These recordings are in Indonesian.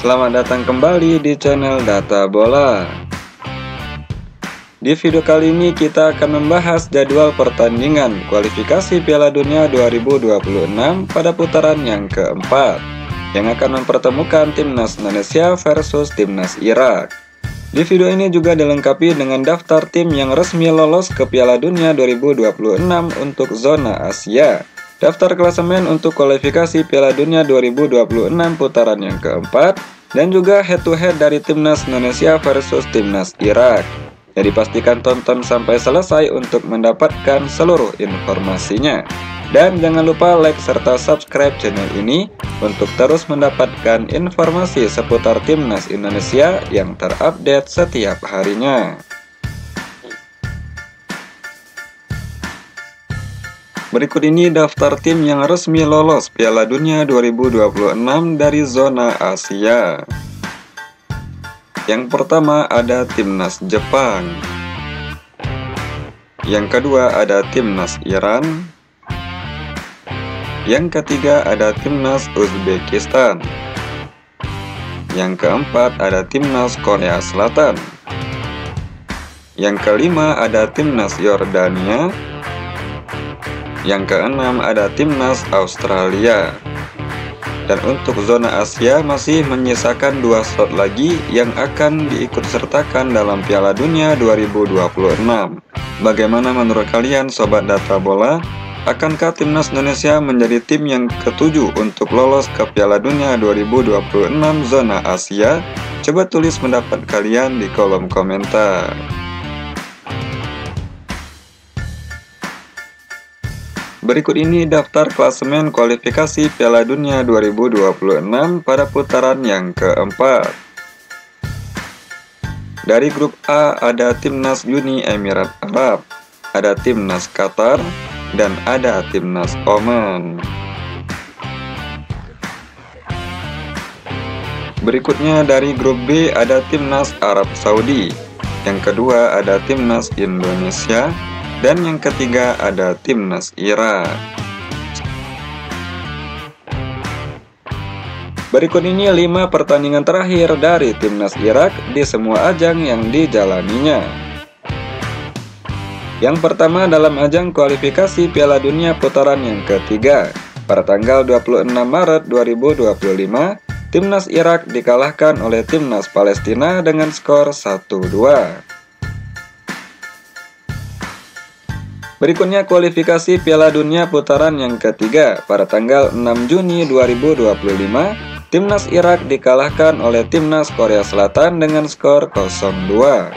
Selamat datang kembali di channel Data Bola. Di video kali ini kita akan membahas jadwal pertandingan kualifikasi Piala Dunia 2026 pada putaran yang keempat, yang akan mempertemukan Timnas Indonesia versus Timnas Irak. Di video ini juga dilengkapi dengan daftar tim yang resmi lolos ke Piala Dunia 2026 untuk zona Asia, daftar klasemen untuk kualifikasi Piala Dunia 2026 putaran yang keempat, dan juga head-to-head dari Timnas Indonesia versus Timnas Irak. Jadi pastikan tonton sampai selesai untuk mendapatkan seluruh informasinya. Dan jangan lupa like serta subscribe channel ini untuk terus mendapatkan informasi seputar Timnas Indonesia yang terupdate setiap harinya. Berikut ini daftar tim yang resmi lolos Piala Dunia 2026 dari zona Asia. Yang pertama ada Timnas Jepang. Yang kedua ada Timnas Iran. Yang ketiga ada Timnas Uzbekistan. Yang keempat ada Timnas Korea Selatan. Yang kelima ada Timnas Yordania. Yang keenam ada Timnas Australia. Dan untuk zona Asia masih menyisakan 2 slot lagi yang akan diikutsertakan dalam Piala Dunia 2026. Bagaimana menurut kalian Sobat Data Bola? Akankah Timnas Indonesia menjadi tim yang ketujuh untuk lolos ke Piala Dunia 2026 zona Asia? Coba tulis pendapat kalian di kolom komentar. Berikut ini daftar klasemen kualifikasi Piala Dunia 2026 pada putaran yang keempat. Dari grup A ada Timnas Uni Emirat Arab, ada Timnas Qatar, dan ada Timnas Oman. Berikutnya dari grup B ada Timnas Arab Saudi, yang kedua ada Timnas Indonesia, dan yang ketiga ada Timnas Irak. Berikut ini 5 pertandingan terakhir dari Timnas Irak di semua ajang yang dijalaninya. Yang pertama dalam ajang kualifikasi Piala Dunia putaran yang ketiga, pada tanggal 26 Maret 2025, Timnas Irak dikalahkan oleh Timnas Palestina dengan skor 1-2. Berikutnya kualifikasi Piala Dunia putaran yang ketiga, pada tanggal 6 Juni 2025, Timnas Irak dikalahkan oleh Timnas Korea Selatan dengan skor 0-2.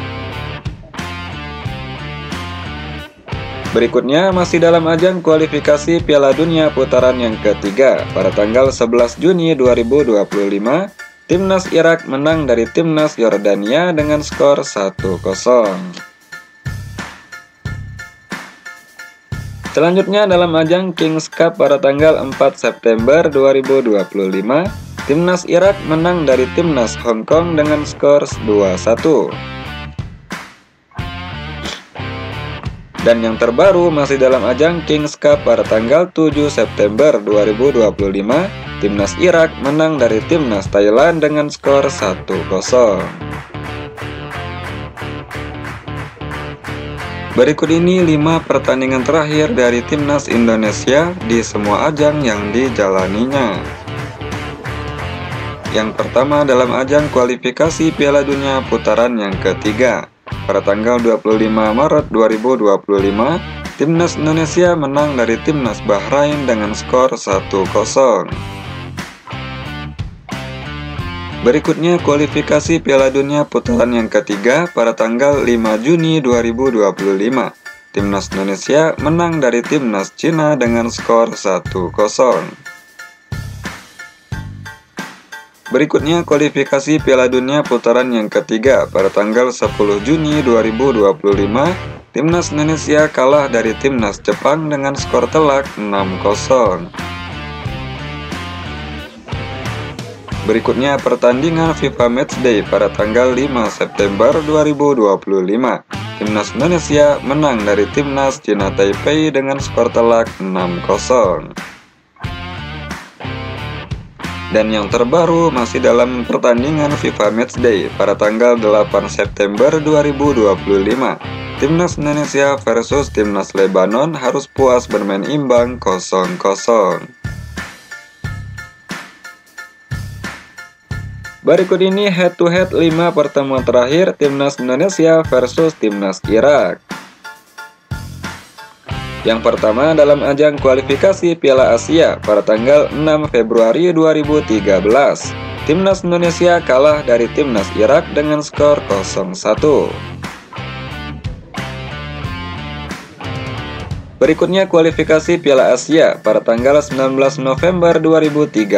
Berikutnya masih dalam ajang kualifikasi Piala Dunia putaran yang ketiga, pada tanggal 11 Juni 2025, Timnas Irak menang dari Timnas Yordania dengan skor 1-0. Selanjutnya dalam ajang Kings Cup pada tanggal 4 September 2025, Timnas Irak menang dari Timnas Hong Kong dengan skor 2-1. Dan yang terbaru masih dalam ajang Kings Cup pada tanggal 7 September 2025, Timnas Irak menang dari Timnas Thailand dengan skor 1-0. Berikut ini 5 pertandingan terakhir dari Timnas Indonesia di semua ajang yang dijalaninya. Yang pertama dalam ajang kualifikasi Piala Dunia putaran yang ketiga, pada tanggal 25 Maret 2025, Timnas Indonesia menang dari Timnas Bahrain dengan skor 1-0. Berikutnya kualifikasi Piala Dunia putaran yang ketiga pada tanggal 5 Juni 2025. Timnas Indonesia menang dari Timnas Cina dengan skor 1-0. Berikutnya kualifikasi Piala Dunia putaran yang ketiga pada tanggal 10 Juni 2025. Timnas Indonesia kalah dari Timnas Jepang dengan skor telak 6-0. Berikutnya pertandingan FIFA Matchday pada tanggal 5 September 2025. Timnas Indonesia menang dari Timnas Cina Taipei dengan skor telak 6-0. Dan yang terbaru masih dalam pertandingan FIFA Matchday pada tanggal 8 September 2025. Timnas Indonesia versus Timnas Lebanon harus puas bermain imbang 0-0. Berikut ini head to head 5 pertemuan terakhir Timnas Indonesia versus Timnas Irak. Yang pertama dalam ajang kualifikasi Piala Asia pada tanggal 6 Februari 2013. Timnas Indonesia kalah dari Timnas Irak dengan skor 0-1. Berikutnya kualifikasi Piala Asia pada tanggal 19 November 2013.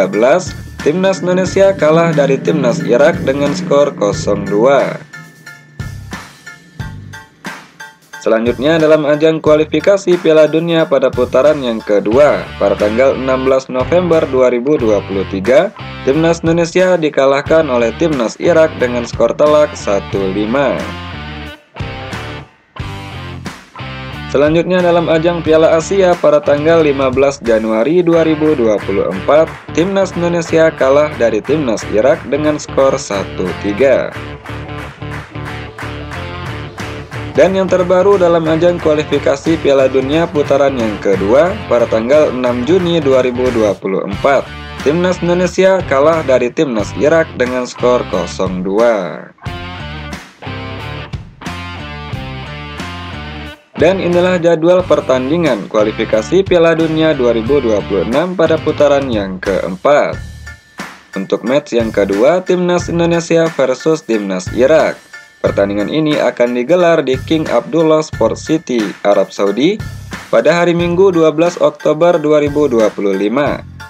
Timnas Indonesia kalah dari Timnas Irak dengan skor 0-2. Selanjutnya dalam ajang kualifikasi Piala Dunia pada putaran yang kedua pada tanggal 16 November 2023, Timnas Indonesia dikalahkan oleh Timnas Irak dengan skor telak 1-5. Selanjutnya dalam ajang Piala Asia pada tanggal 15 Januari 2024, Timnas Indonesia kalah dari Timnas Irak dengan skor 1-3. Dan yang terbaru dalam ajang kualifikasi Piala Dunia putaran yang kedua pada tanggal 6 Juni 2024, Timnas Indonesia kalah dari Timnas Irak dengan skor 0-2. Dan inilah jadwal pertandingan kualifikasi Piala Dunia 2026 pada putaran yang keempat. Untuk match yang kedua, Timnas Indonesia versus Timnas Irak. Pertandingan ini akan digelar di King Abdullah Sports City, Arab Saudi pada hari Minggu 12 Oktober 2025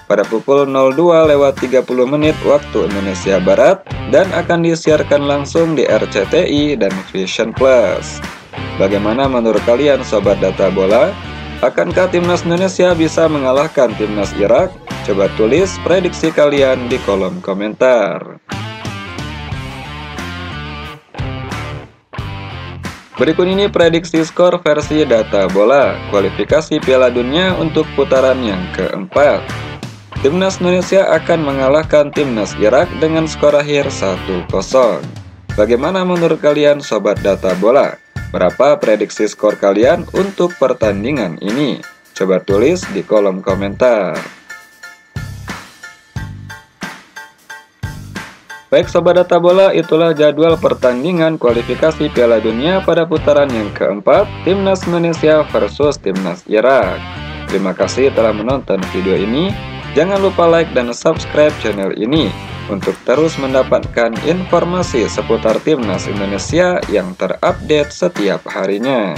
pada pukul 02.30 waktu Indonesia Barat dan akan disiarkan langsung di RCTI dan Vision Plus. Bagaimana menurut kalian Sobat Data Bola? Akankah Timnas Indonesia bisa mengalahkan Timnas Irak? Coba tulis prediksi kalian di kolom komentar. Berikut ini prediksi skor versi Data Bola kualifikasi Piala Dunia untuk putaran yang keempat. Timnas Indonesia akan mengalahkan Timnas Irak dengan skor akhir 1-0. Bagaimana menurut kalian Sobat Data Bola? Berapa prediksi skor kalian untuk pertandingan ini? Coba tulis di kolom komentar. Baik Sobat Data Bola, itulah jadwal pertandingan kualifikasi Piala Dunia pada putaran yang keempat, Timnas Indonesia versus Timnas Irak. Terima kasih telah menonton video ini. Jangan lupa like dan subscribe channel ini untuk terus mendapatkan informasi seputar Timnas Indonesia yang terupdate setiap harinya.